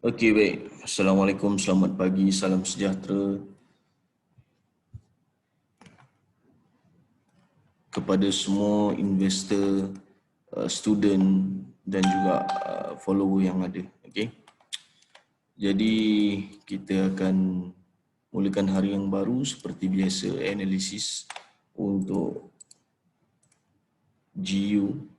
Okey, baik. Assalamualaikum, selamat pagi, salam sejahtera kepada semua investor, student dan juga follower yang ada. Okey. Jadi kita akan mulakan hari yang baru seperti biasa, analisis untuk GU.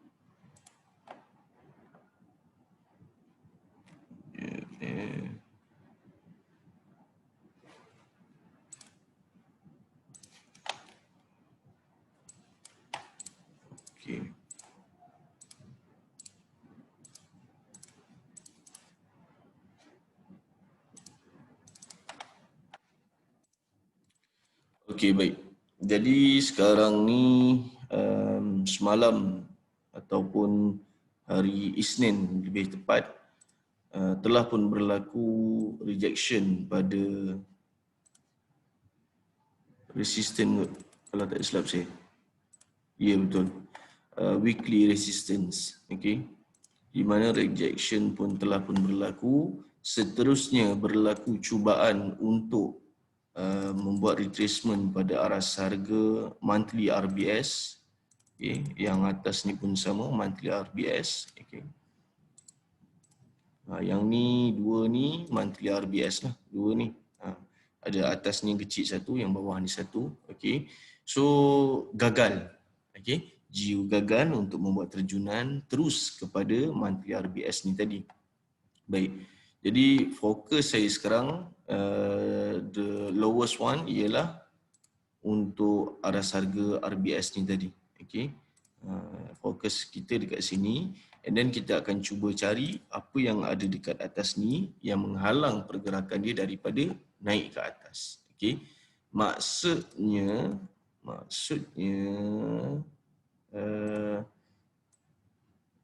Okey. Okey, baik. Jadi sekarang ni semalam ataupun hari Isnin lebih tepat telah pun berlaku rejection pada resistance, kalau tak silap saya. Ya, betul. Weekly resistance. Okay. Di mana rejection pun telah pun berlaku. Seterusnya berlaku cubaan untuk membuat retracement pada aras harga monthly RBS. Okay. Yang atas ni pun sama, monthly RBS. Okay. Yang ni, dua ni monthly RBS lah. Dua ni. Ada atas ni kecil satu, yang bawah ni satu. Okay. So, gagal. Okay. GU gagal untuk membuat terjunan terus kepada monthly RBS ni tadi. Baik. Jadi, fokus saya sekarang, the lowest one ialah untuk aras harga RBS ni tadi. Okay. Fokus kita dekat sini. And then kita akan cuba cari apa yang ada dekat atas ni yang menghalang pergerakan dia daripada naik ke atas. Okay. Maksudnya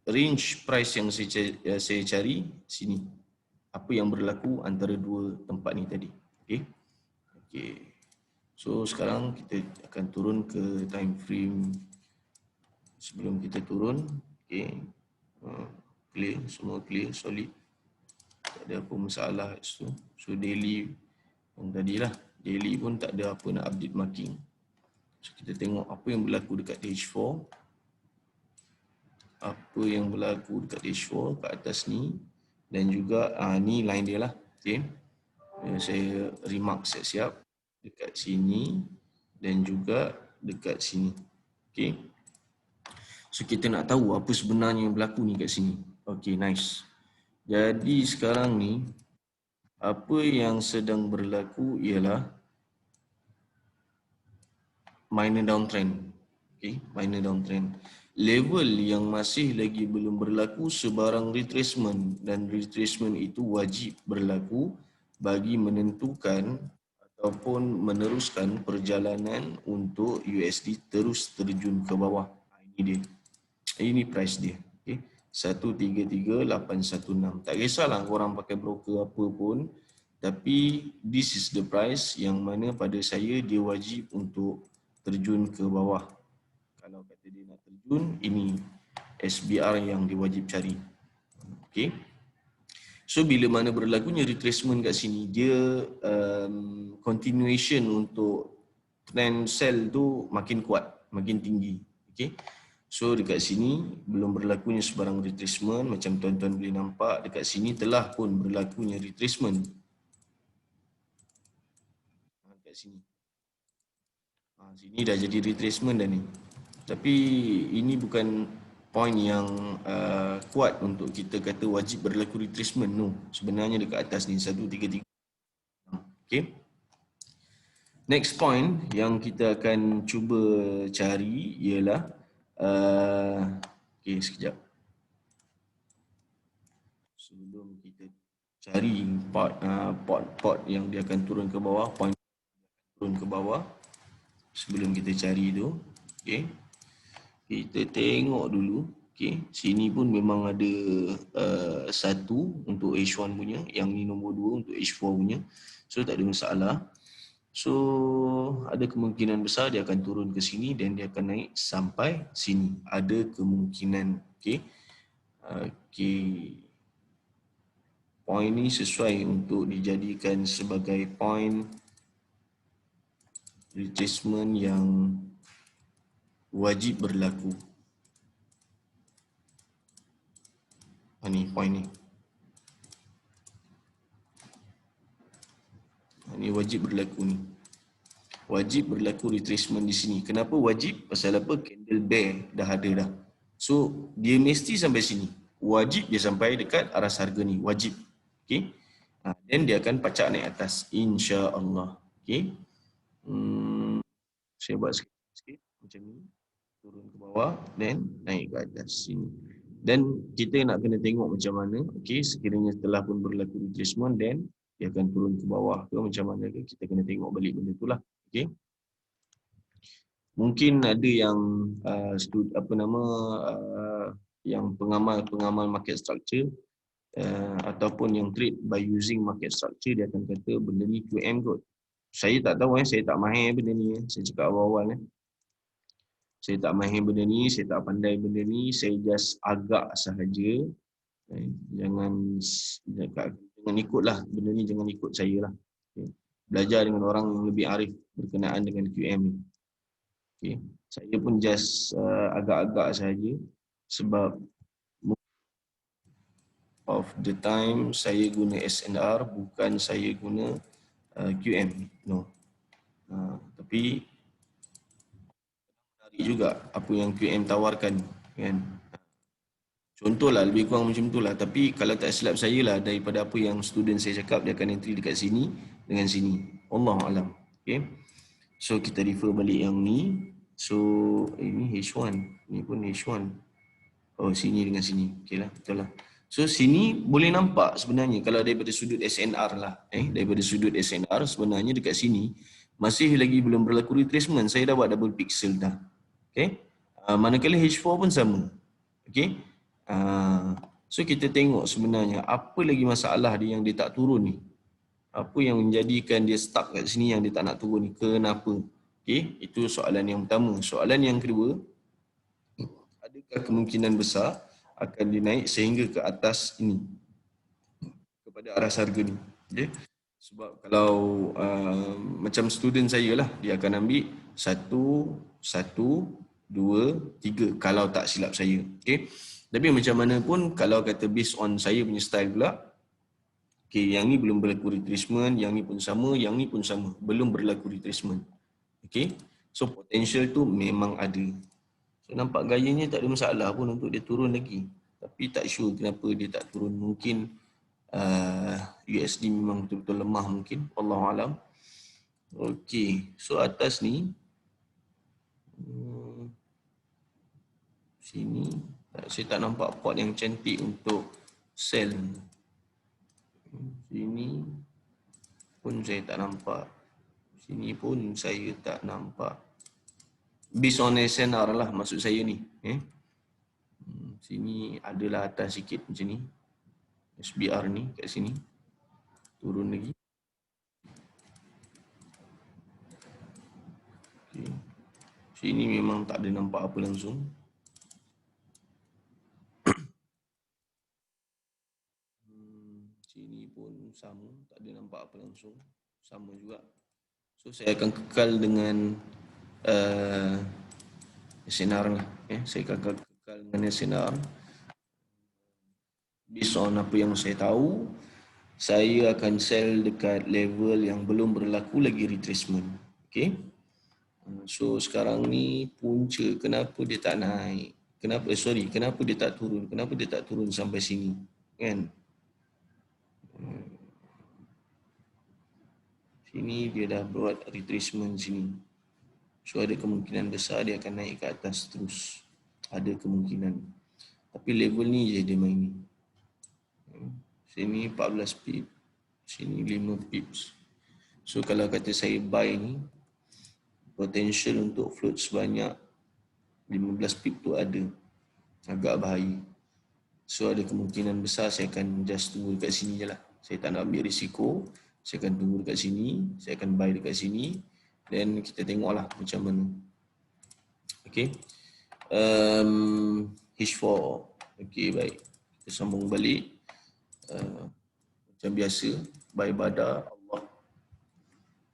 range price yang saya cari sini. Apa yang berlaku antara dua tempat ni tadi. Okay. Okay. So sekarang kita akan turun ke time frame. Sebelum kita turun, okay. Clear, semua clear, solid. Tak ada apa masalah kat situ. So daily yang tadilah, daily pun tak ada apa nak update marking. So kita tengok apa yang berlaku dekat H4. Apa yang berlaku dekat H4 kat atas ni. Dan juga ni line dia lah. Okay. Saya remark siap-siap dekat sini dan juga dekat sini. Okay. So kita nak tahu apa sebenarnya yang berlaku ni kat sini. Okay, nice. Jadi sekarang ni apa yang sedang berlaku ialah minor downtrend. Okay, minor downtrend. Level yang masih lagi belum berlaku sebarang retracement, dan retracement itu wajib berlaku bagi menentukan ataupun meneruskan perjalanan untuk USD terus terjun ke bawah. Ini dia. Ini price dia. Okay. 133816. Tak kisahlah korang pakai broker apa pun, tapi this is the price yang mana pada saya dia wajib untuk terjun ke bawah. Kalau kata dia nak terjun, ini SBR yang dia wajib cari. Okay. So bila mana berlakunya retracement kat sini, dia continuation untuk trend sell tu makin kuat, makin tinggi. Okay. So dekat sini belum berlakunya sebarang retracement, macam tuan-tuan boleh nampak dekat sini telah pun berlakunya retracement. Dekat sini. Sini dah jadi retracement dah ni. Tapi ini bukan point yang kuat untuk kita kata wajib berlaku retracement. No, sebenarnya dekat atas ni 133. Okay. Next point yang kita akan cuba cari ialah okay, sekejap. Sebelum kita cari pot yang dia akan turun ke bawah, point turun ke bawah, sebelum kita cari tu, okay, kita tengok dulu. Okay, sini pun memang ada satu untuk H1 punya, yang ni nombor 2 untuk H4 punya, so tak ada masalah. So ada kemungkinan besar dia akan turun ke sini dan dia akan naik sampai sini. Ada kemungkinan. Okay. Okay. Point ni sesuai untuk dijadikan sebagai point retracement yang wajib berlaku. Ni point ni. Ini wajib berlaku ni. Wajib berlaku retracement di sini. Kenapa wajib? Pasal apa? Candle bear dah ada dah. So, dia mesti sampai sini. Wajib dia sampai dekat aras harga ni. Wajib. Okay. Then dia akan pacak naik atas. InsyaAllah. Okay. Saya buat sikit macam ni. Turun ke bawah. Then naik ke atas sini. Dan kita nak kena tengok macam mana. Okay. Sekiranya telah pun berlaku retracement. Then dia akan turun ke bawah ke macam mana ke. Kita kena tengok balik benda tu lah. Okay. Mungkin ada yang yang pengamal market structure ataupun yang trade by using market structure, dia akan kata benda ni QM kot. Saya tak tahu, saya tak mahir benda ni. Saya cakap awal-awal. Saya tak mahir benda ni, saya tak pandai benda ni, saya just agak sahaja. Jangan ikutlah benda ni, jangan ikut saya lah. Okay. Belajar dengan orang yang lebih arif berkenaan dengan QM ni. Okay. Saya pun just agak-agak sahaja sebab of the time saya guna SNR, bukan saya guna QM. No. Tapi menarik juga apa yang QM tawarkan, kan. Contohlah lebih kurang macam itulah. Tapi kalau tak silap saya lah, daripada apa yang student saya cakap, dia akan entry dekat sini dengan sini. Wallahualam. Okay. So kita refer balik yang ni. So ini H1, ni pun H1. Oh, sini dengan sini. Okey lah, betul lah. So sini boleh nampak sebenarnya kalau daripada sudut SNR lah. Daripada sudut SNR sebenarnya dekat sini masih lagi belum berlaku retracement. Saya dah buat double pixel dah. Okey. Manakala H4 pun sama. Okey. So kita tengok sebenarnya apa lagi masalah dia yang dia tak turun ni. Apa yang menjadikan dia stuck kat sini yang dia tak nak turun ni. Kenapa? Okey, itu soalan yang pertama. Soalan yang kedua, adakah kemungkinan besar akan dinaik sehingga ke atas ini kepada aras harga ni? Okay. Sebab kalau macam student saya lah, dia akan ambil 1, 2, 3 kalau tak silap saya. Okay. Tapi macam mana pun kalau kata based on saya punya style pula, okay, yang ni belum berlaku retracement, yang ni pun sama, yang ni pun sama, belum berlaku retracement. Okay. So potential tu memang ada. So nampak gayanya tak ada masalah pun untuk dia turun lagi. Tapi tak sure kenapa dia tak turun. Mungkin USD memang betul-betul lemah mungkin. Wallahualam. Okey. So atas ni. Sini. Saya tak nampak pot yang cantik untuk sell. Sini pun saya tak nampak. Sini pun saya tak nampak. Based on SNR lah maksud saya ni. Sini adalah atas sikit macam ni. SBR ni kat sini. Turun lagi. Okay. Sini memang tak ada nampak apa langsung. Sini pun sama, tak ada nampak apa langsung. Sama juga. So saya akan kekal dengan SNR lah. Saya akan kekal dengan SNR. Based on apa yang saya tahu, saya akan sell dekat level yang belum berlaku lagi retracement. Okay. So sekarang ni punca kenapa dia tak naik? Kenapa dia tak turun? Kenapa dia tak turun sampai sini? Kan? Sini dia dah buat retracement sini. So ada kemungkinan besar dia akan naik ke atas terus. Ada kemungkinan. Tapi level ni je dia main ni. Sini 14 pip. Sini 5 pips. So kalau kata saya buy ni, potential untuk float sebanyak 15 pip tu ada. Agak bahaya. So ada kemungkinan besar saya akan just tunggu dekat sini je lah. Saya tak nak ambil risiko. Saya akan tunggu dekat sini. Saya akan buy dekat sini. Dan kita tengoklah macam mana. Okay. H4. Okay, baik. Kita sambung balik. macam biasa, by Bada Allah,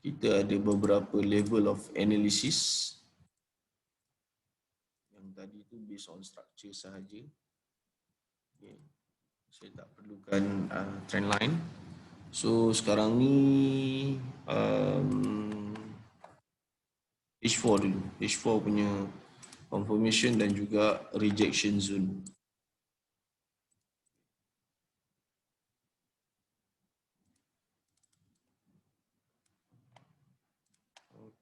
kita ada beberapa level of analysis. Yang tadi tu based on structure sahaja. Okay. Saya tak perlukan trend line. So sekarang ni H4 dulu. H4 punya confirmation dan juga rejection zone.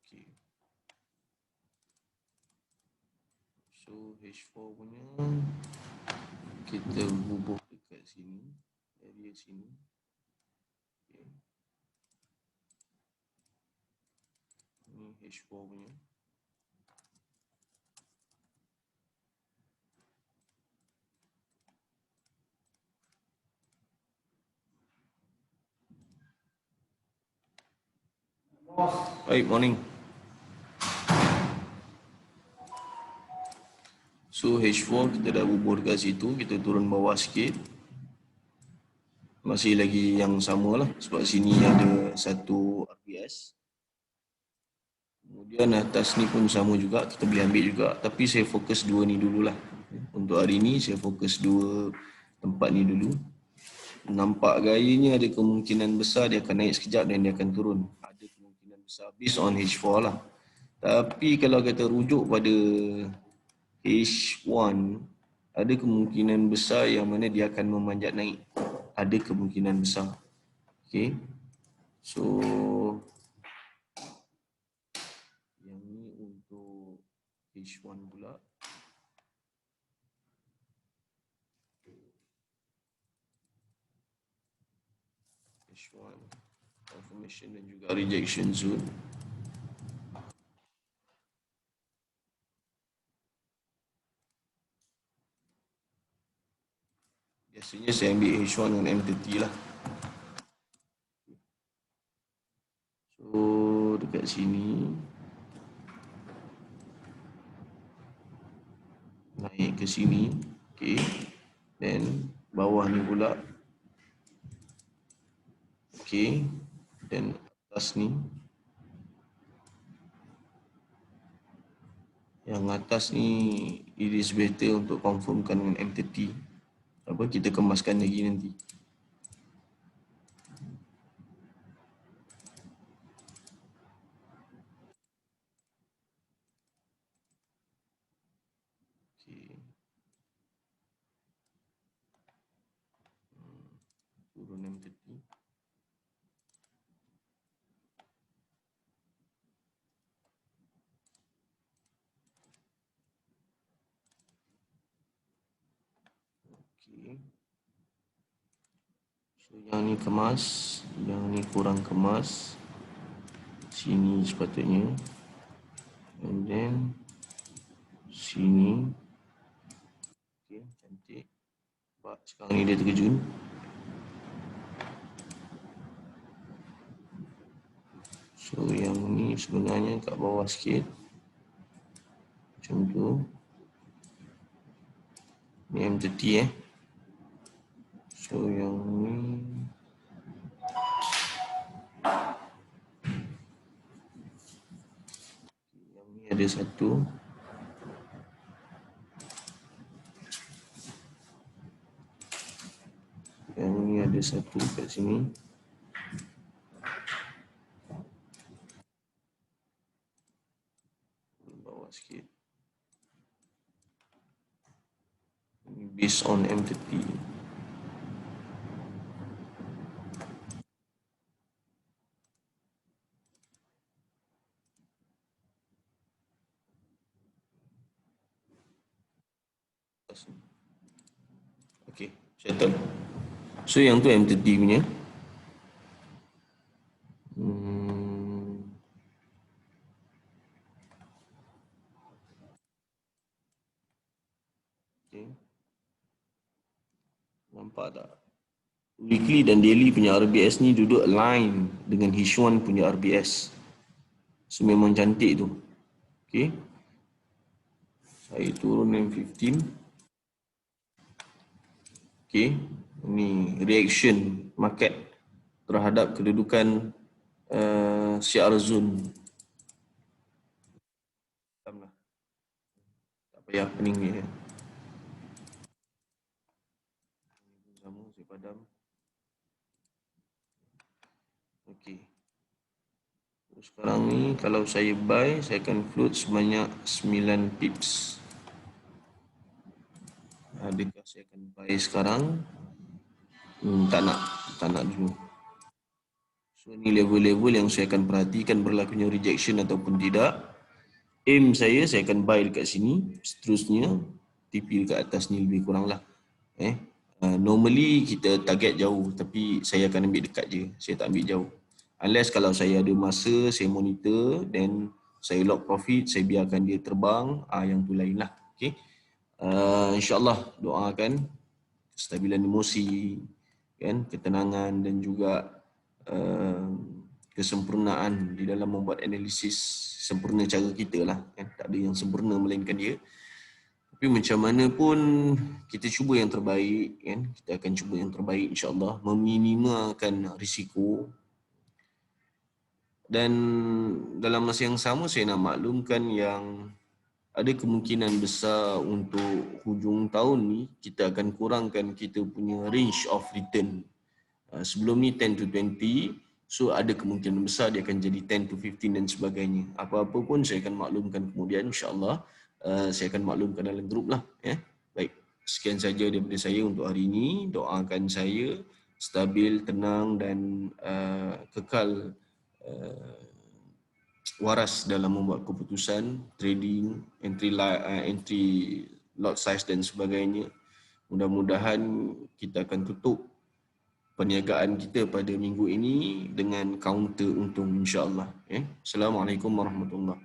Okay. So H4 punya kita bubuh dekat sini, area sini. Okay. Ini H4 punya. Baik, morning. So H4 kita dah bubuh dekat situ, kita turun bawah sikit. Masih lagi yang sama lah, sebab sini ada satu RBS. Kemudian atas ni pun sama juga, kita boleh ambil juga. Tapi saya fokus dua ni dululah. Untuk hari ni saya fokus dua tempat ni dulu. Nampak gayanya ada kemungkinan besar dia akan naik sekejap dan dia akan turun. Ada kemungkinan besar based on H4 lah. Tapi kalau kita rujuk pada H1, ada kemungkinan besar yang mana dia akan memanjat naik. Ada kemungkinan besar. Okay. So yang ni untuk H1 pula. H1 confirmation dan juga rejection zone. Biasanya saya ambil H1 dengan M30 lah. So dekat sini naik ke sini, okay. Dan bawah ni pula, okay. Dan atas ni, yang atas ni it is better untuk confirmkan dengan M30. Apa kita kemaskan lagi nanti. Okay. Turun M30. Okay. So yang ni kemas, yang ni kurang kemas. Sini sepatutnya. And then sini. Okay, cantik. Nampak sekarang ni dia terkejun. So yang ni sebenarnya kat bawah sikit. Macam tu. Ni M30 So yang ni ada satu. Yang ni ada satu kat sini. Bawah sikit. Ini based on M30. Okay, settle. So yang tu M30 punya. Okay. Nampak tak? Weekly dan daily punya RBS ni duduk align dengan H1 punya RBS. So memang cantik tu. Okay. Saya turun M15. Okay. Ni reaction market terhadap kedudukan syiar zon. Tak payah pening ni. Sama saya padam. Okey. Sekarang ni kalau saya buy, saya akan float sebanyak 9 pips. Adakah saya akan buy sekarang? Tak nak dulu. So ni level-level yang saya akan perhatikan berlakunya rejection ataupun tidak. Aim saya akan buy dekat sini. Seterusnya TP dekat atas ni lebih kurang lah. Normally kita target jauh, tapi saya akan ambil dekat je. Saya tak ambil jauh. Unless kalau saya ada masa, saya monitor, then saya lock profit, saya biarkan dia terbang, yang tu lain lah. Okay. InsyaAllah doakan kestabilan emosi, kan, ketenangan dan juga kesempurnaan di dalam membuat analisis. Sempurna cara kita lah, kan? Tak ada yang sempurna melainkan dia. Tapi macam mana pun kita cuba yang terbaik, kan? Kita akan cuba yang terbaik insyaAllah, meminimalkan risiko. Dan dalam masa yang sama saya nak maklumkan yang ada kemungkinan besar untuk hujung tahun ni kita akan kurangkan kita punya range of return. Sebelum ni 10 to 20, so ada kemungkinan besar dia akan jadi 10 to 15 dan sebagainya. Apa-apa pun saya akan maklumkan kemudian insyaAllah. Saya akan maklumkan dalam grup lah. Baik, sekian saja daripada saya untuk hari ini. Doakan saya stabil, tenang dan kekal waras dalam membuat keputusan, trading, entry lot size dan sebagainya. Mudah-mudahan kita akan tutup perniagaan kita pada minggu ini dengan counter untung insya-Allah. Assalamualaikum warahmatullahi